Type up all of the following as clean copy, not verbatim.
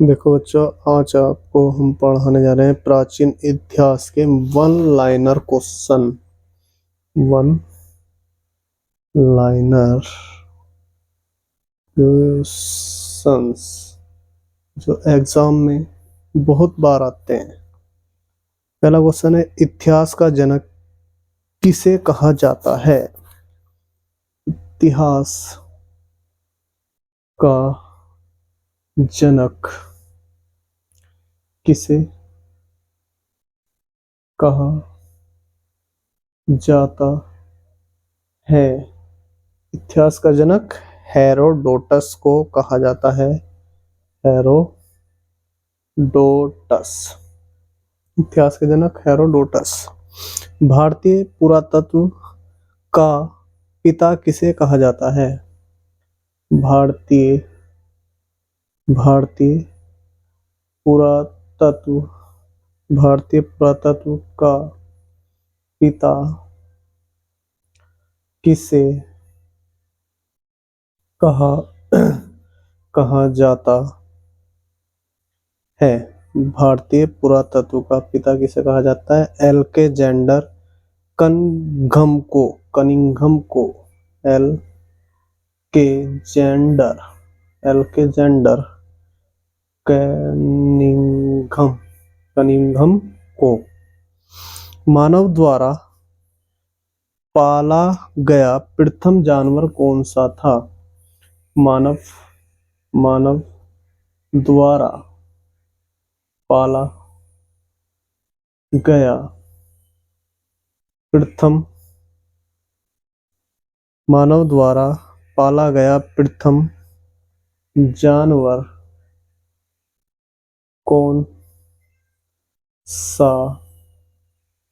देखो बच्चों, आज आपको हम पढ़ाने जा रहे हैं प्राचीन इतिहास के one liner question. One liner questions जो एग्जाम में बहुत बार आते हैं। पहला क्वेश्चन है, इतिहास का जनक किसे कहा जाता है? इतिहास का जनक किसे कहा जाता है? इतिहास का जनक हेरोडोटस को कहा जाता है। हेरोडोटस, इतिहास के जनक हेरोडोटस। भारतीय पुरातत्व का पिता किसे कहा जाता है? भारतीय भारतीय पुरातत्व भारतीय पुरातत्व का पिता किसे कहा कहा जाता है? भारतीय पुरातत्व का पिता किसे कहा जाता है? एल्केजेंडर कनिंघम को एल्केजेंडर कनिंघम को। मानव द्वारा पाला गया प्रथम जानवर कौन सा था? मानव द्वारा पाला गया प्रथम मानव द्वारा पाला गया प्रथम जानवर कौन सा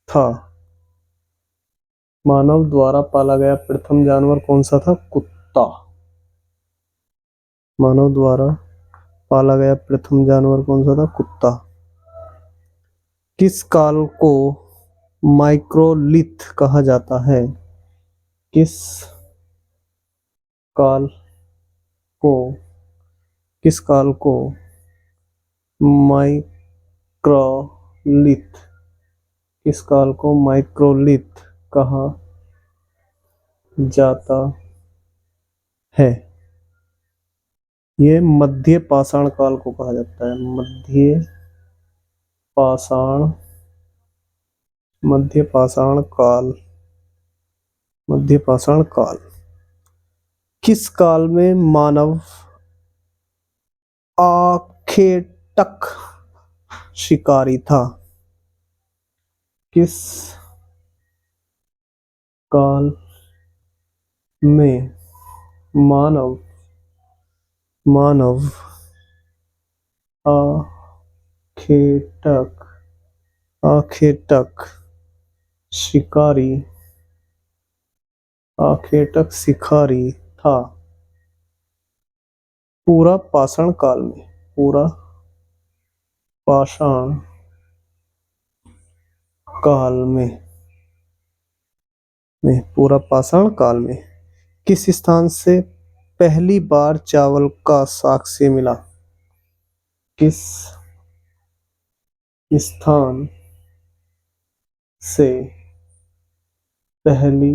था? मानव द्वारा पाला गया प्रथम जानवर कौन सा था? कुत्ता। मानव द्वारा पाला गया प्रथम जानवर कौन सा था? कुत्ता। किस काल को माइक्रोलिथ कहा जाता है? किस काल को माइक्रोलिथ किस काल को माइक्रोलिथ कहा जाता है? ये मध्य पाषाण काल को कहा जाता है। मध्य पाषाण काल। किस काल में मानव आखेटक शिकारी था? किस काल में मानव आखेटक शिकारी था? पूरा पाषाण काल में। पूरा पाषाण काल में किस स्थान से पहली बार चावल का साक्ष्य मिला? किस स्थान से पहली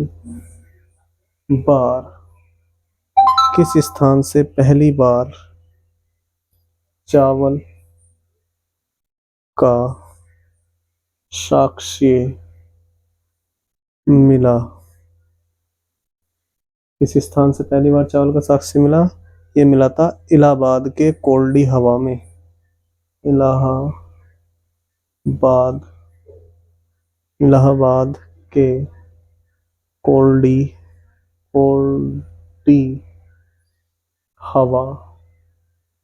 बार चावल का साक्ष्य मिला? किस स्थान से पहली बार चावल का साक्ष्य मिला? ये मिला था इलाहाबाद के कोल्डी हवा में। इलाहाबाद के कोल्डी हवा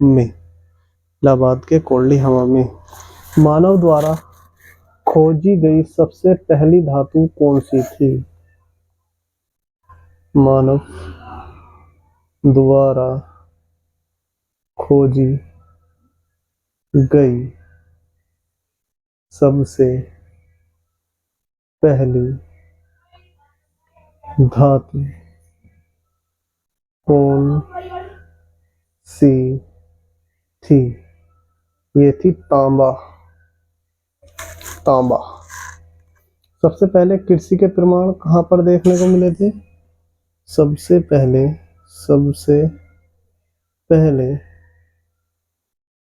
में। इलाहाबाद के कोल्डी हवा में। मानव द्वारा खोजी गई सबसे पहली धातु कौन सी थी? मानव द्वारा खोजी गई सबसे पहली धातु कौन सी थी? ये थी तांबा। तांबा। सबसे पहले कृषि के प्रमाण कहाँ पर देखने को मिले थे? सबसे पहले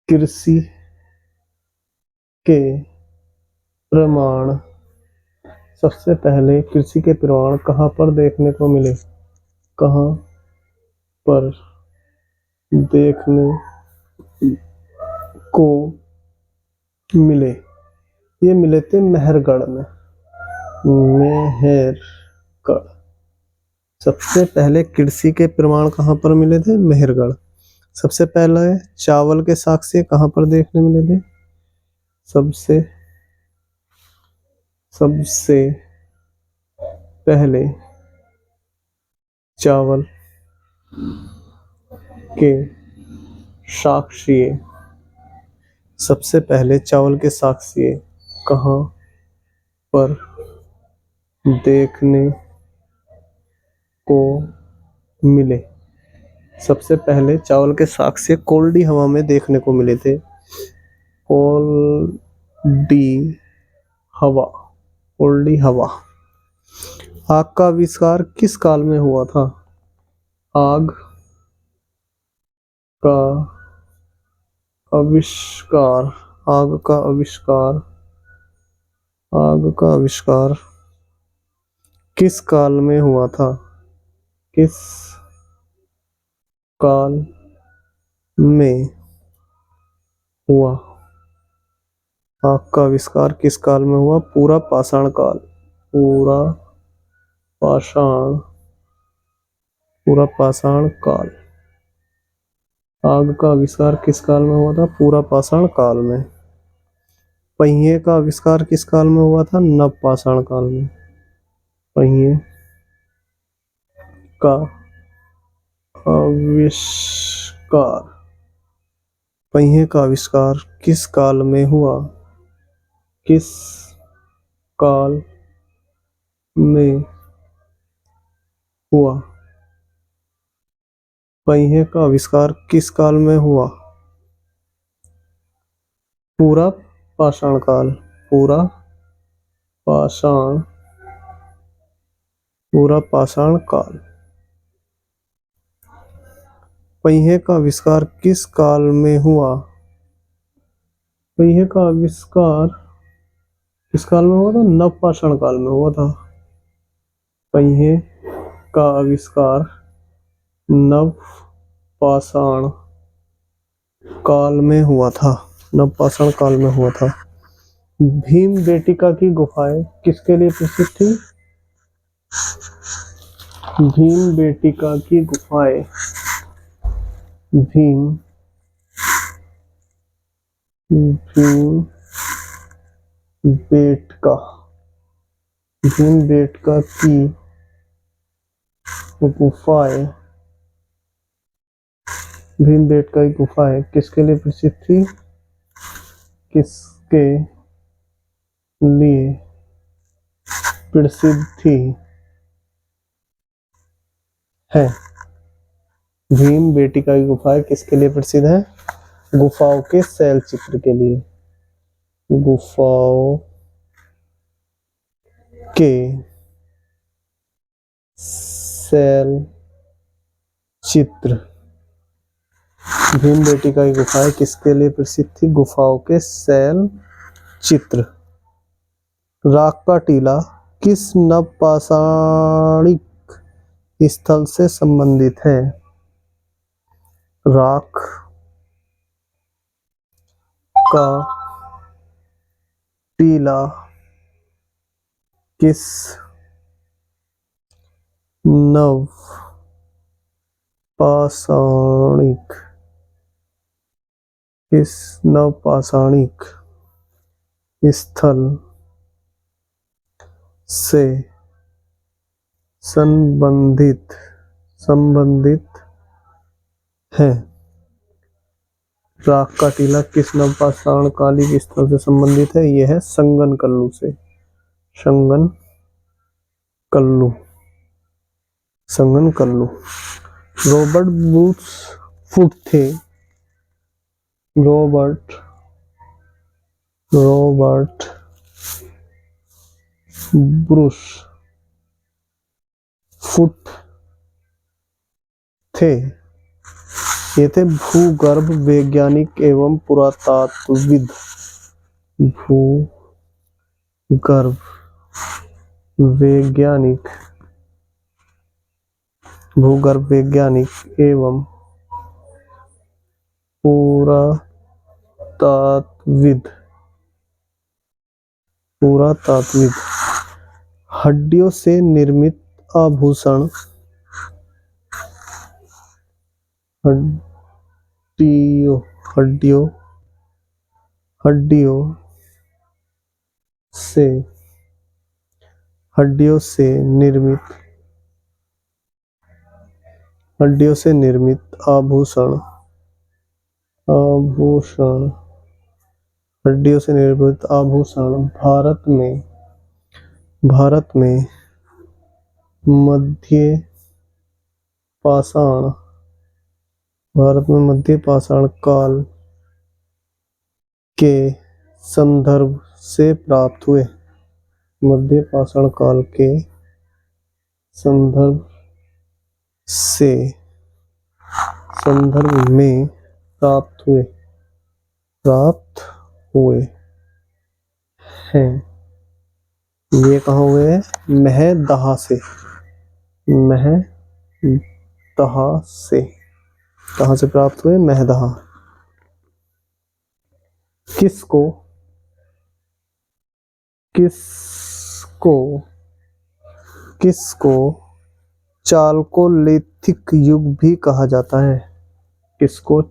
कृषि के प्रमाण सबसे पहले कृषि के प्रमाण कहाँ पर देखने को मिले? कहाँ पर देखने को मिले? ये मिले थे मेहरगढ़ में। मेहरगढ़। सबसे पहले कृषि के प्रमाण कहाँ पर मिले थे? मेहरगढ़। सबसे पहले चावल के साक्ष्य कहाँ पर देखने मिले थे? सबसे पहले चावल के साक्ष्य सबसे पहले चावल के साक्ष्य कहाँ पर देखने को मिले? सबसे पहले चावल के साक्ष्य कोल्डी हवा में देखने को मिले थे। कोल्डी हवा। कोल्डी हवा। आग का आविष्कार किस काल में हुआ था? आग का आविष्कार आग का आविष्कार आग का आविष्कार किस काल में हुआ था? किस काल में हुआ? आग का आविष्कार किस काल में हुआ? पूरा पाषाण काल। पूरा पाषाण काल। आग का आविष्कार किस काल में हुआ था? पूरा पाषाण काल में। पहिए का आविष्कार किस काल में हुआ था? नव पाषाण काल में। पहिए का आविष्कार पहिए का आविष्कार किस काल में हुआ? किस काल में हुआ? पहिए का आविष्कार किस काल में हुआ? पूरा पाषाण काल। पूरा पाषाण काल। पहिए का आविष्कार किस काल में हुआ? पहिए का आविष्कार किस काल में हुआ था? नव पाषाण काल में हुआ था। पहिए का आविष्कार नव पाषाण काल में हुआ था। नव पाषाण काल में हुआ था। भीमबेटका की गुफाएं किसके लिए प्रसिद्ध थी? भीमबेटका की गुफाएं भीमबेटका की गुफाएं भीमबेटका की गुफाएं किसके लिए प्रसिद्ध थी? किसके लिए प्रसिद्ध थी? है भीमबेटका की गुफाएं किसके लिए प्रसिद्ध है? गुफाओं के शैल चित्र के लिए। गुफाओं के शैल चित्र। भीमबेटका की गुफाएं किसके लिए प्रसिद्ध थी? गुफाओं के शैल चित्र। राख का टीला किस नवपाषाणिक स्थल से संबंधित है? राख का टीला किस नवपाषाणिक स्थल से संबंधित है? राख का टीला किस नवपाषाण कालिक स्थल से संबंधित है? यह है संगनकल्लू से। संगनकल्लू। रॉबर्ट रॉबर्ट ब्रूस फुट थे। ये थे भूगर्भ वैज्ञानिक एवं पुरातत्वविद। भूगर्भ वैज्ञानिक एवं पुरातत्वविद। हड्डियों से निर्मित आभूषण हड्डियों से निर्मित आभूषण भारत में मध्य पाषाण काल के संदर्भ से प्राप्त हुए। मध्य पाषाण काल के संदर्भ में प्राप्त हुए हैं। ये कहाँ हुए हैं? महदहा से। कहाँ से प्राप्त हुए? महदहा। किसको चालकोलिथिक युग भी कहा जाता है? किसको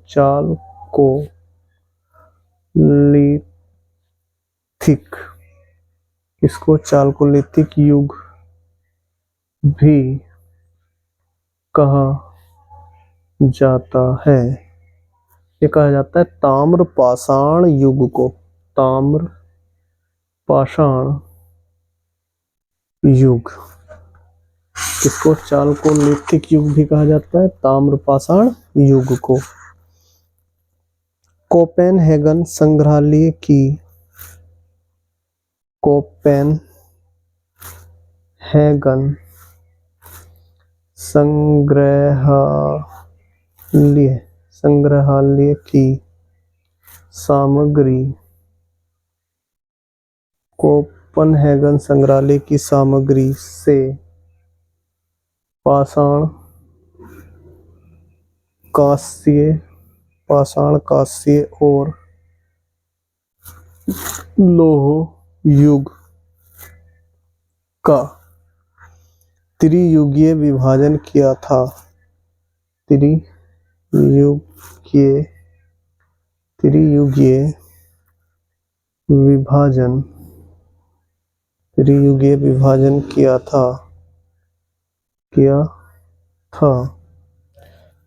चालकोलिथिक युग भी कहा जाता है? ये कहा जाता है ताम्र पाषाण युग को। ताम्र पाषाण युग। किसको चालकोलिथिक युग भी कहा जाता है? ताम्र पाषाण युग को। कोपेनहेगन संग्रहालय की सामग्री। कोपेनहेगन संग्रहालय की सामग्री से पाषाण कांस्य और लौह युग का त्रियुगीय विभाजन किया था। त्रियुगीय विभाजन किया था।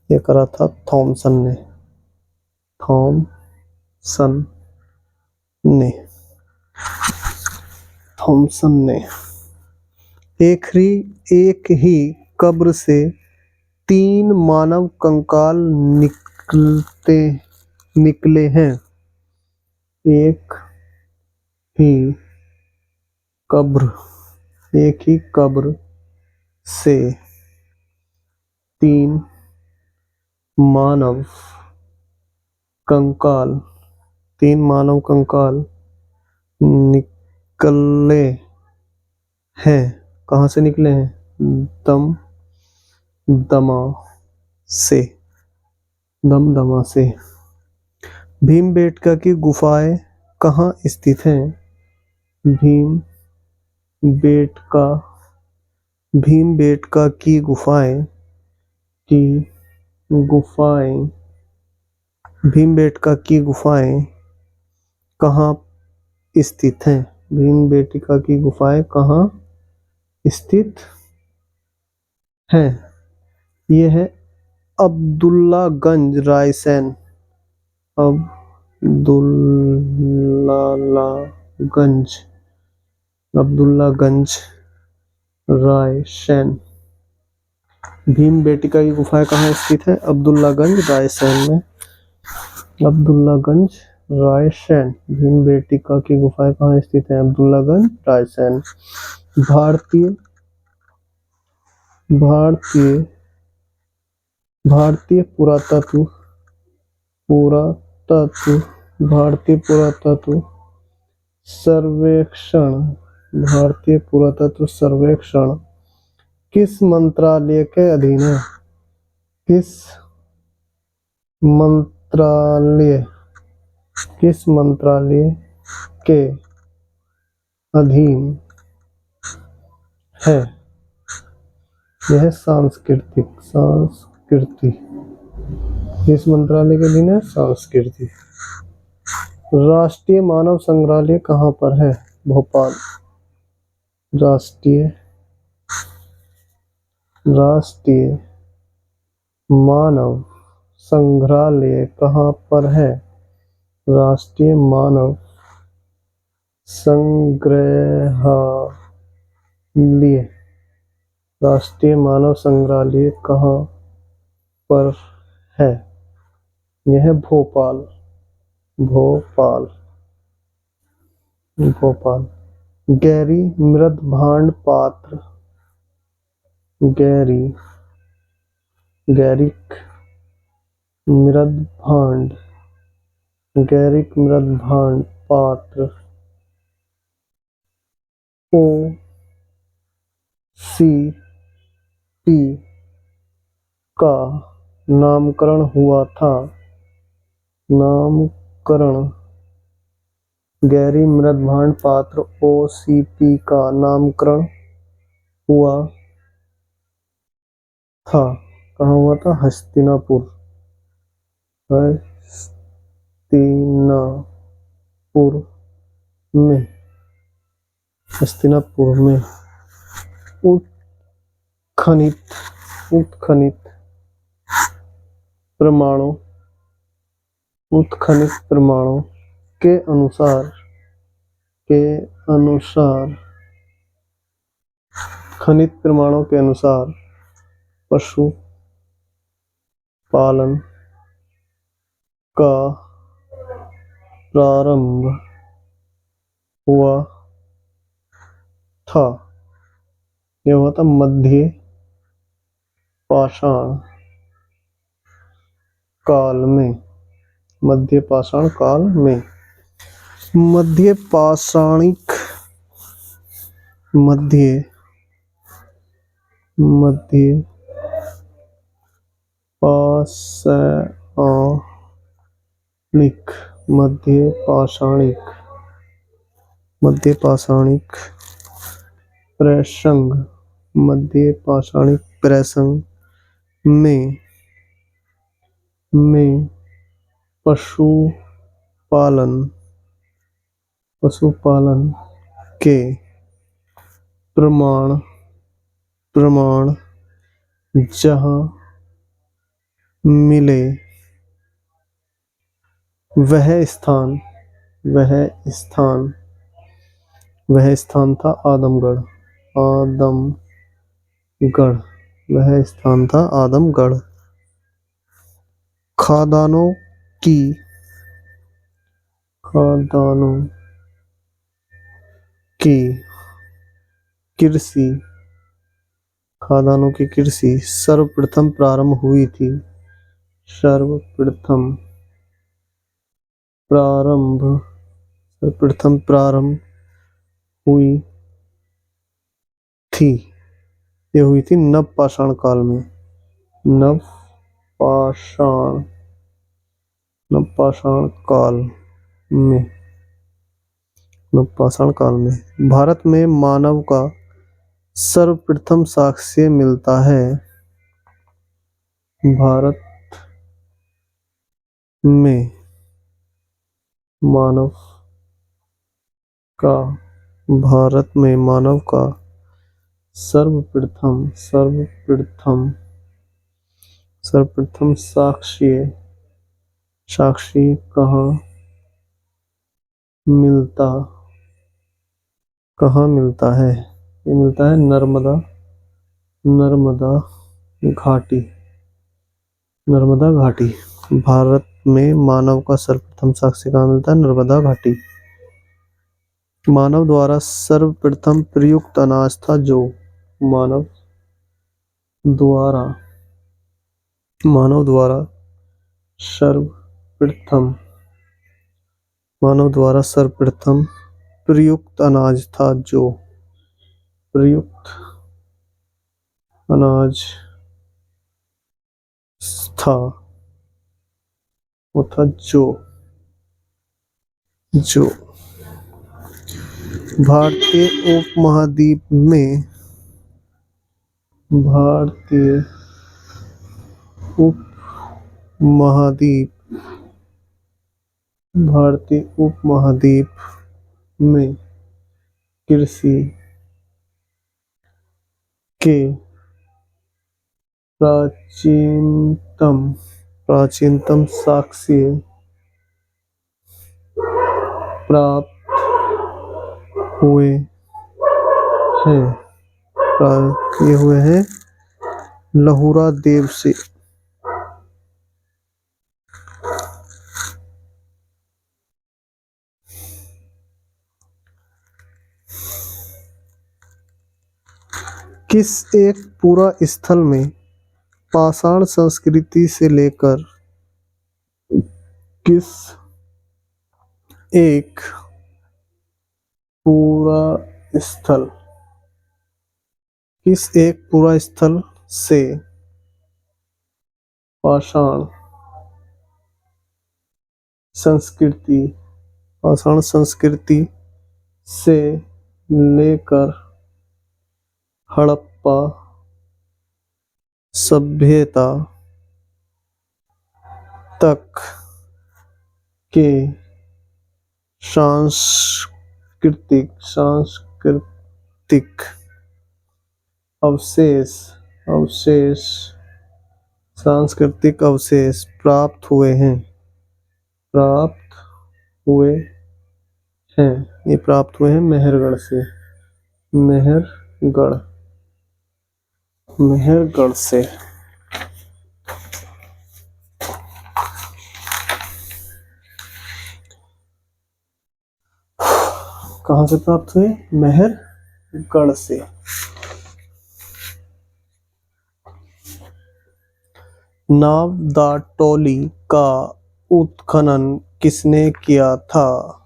ये करा था थॉमसन ने। एक ही कब्र से 3 मानव कंकाल निकले हैं। एक ही कब्र से 3 मानव कंकाल निकले हैं। कहाँ से निकले हैं? दमदमा से। भीमबेटका की गुफाएं कहाँ स्थित हैं? भीमबेटका की गुफाएं कहाँ स्थित हैं? भीमबेटका की गुफाएं कहाँ स्थित हैं? ये है अब्दुल्लागंज रायसेन। अब्दुल्लागंज रायसेन। भीमबेटका की गुफाएं कहाँ स्थित है? अब्दुल्लागंज रायसेन में। अब्दुल्लागंज रायसेन। भीमबेटका की गुफाएं कहाँ स्थित हैं? अब्दुल्लागंज, रायसेन। भारतीय भारतीय भारतीय पुरातत्व पुरातत्व भारतीय पुरातत्व सर्वेक्षण भारतीय पुरातत्व सर्वेक्षण किस मंत्रालय के अधीन है? किस मंत्रालय के अधीन है? यह संस्कृति किस मंत्रालय के अधीन है? संस्कृति। राष्ट्रीय मानव संग्रहालय कहाँ पर है? भोपाल। राष्ट्रीय मानव संग्रहालय कहाँ पर है? राष्ट्रीय मानव संग्रहालय राष्ट्रीय मानव संग्रहालय कहाँ पर है? यह भोपाल। भोपाल। गैरी मृदभांड पात्र गैरिक मृदभांड पात्र OCP का नामकरण हुआ था। गैरी मृदभांड पात्र OCP का नामकरण हुआ था। कहाँ हुआ था? हस्तिनापुर में। उत्खनित प्रमाणों के अनुसार खनित प्रमाणों के अनुसार पशु पालन का प्रारंभ हुआ था। यह हुआ था मध्य पाषाण काल में। मध्य पाषाणिक प्रसंग में पशुपालन के प्रमाण जहाँ मिले वह स्थान था आदमगढ़। खादानों की कृषि सर्वप्रथम प्रारंभ हुई थी। ये हुई थी नवपाषाण काल में। नवपाषाण काल में भारत में मानव का सर्वप्रथम साक्ष्य मिलता है। भारत में मानव का सर्वप्रथम साक्ष्य कहाँ मिलता है? ये मिलता है नर्मदा घाटी। भारत में मानव का सर्वप्रथम साक्ष्य कहाँ मिलता है? नर्मदा घाटी। मानव द्वारा सर्वप्रथम प्रयुक्त अनाज था जो। मानव द्वारा सर्वप्रथम प्रयुक्त अनाज था जो। प्रयुक्त अनाज था वो था जो। भारतीय उपमहाद्वीप में में कृषि के प्राचीनतम साक्ष्य प्राप्त हुए हैं लहुरा देव से। किस एक पूरा स्थल में पाषाण संस्कृति से लेकर किस एक पूरा स्थल से पाषाण संस्कृति से लेकर हड़प्पा सभ्यता तक के सांस्कृतिक अवशेष प्राप्त हुए हैं। ये प्राप्त हुए हैं मेहरगढ़ से। मेहरगढ़ से। कहाँ से प्राप्त हुए? मेहरगढ़ से। नावदाटोली का उत्खनन किसने किया था?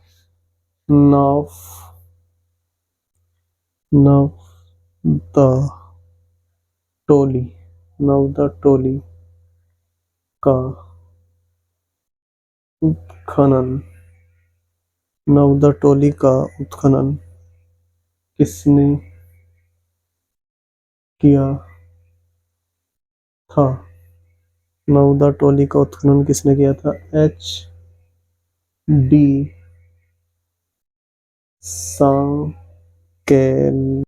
नवदाटोली का उत्खनन किसने किया था? H.D. सांकेल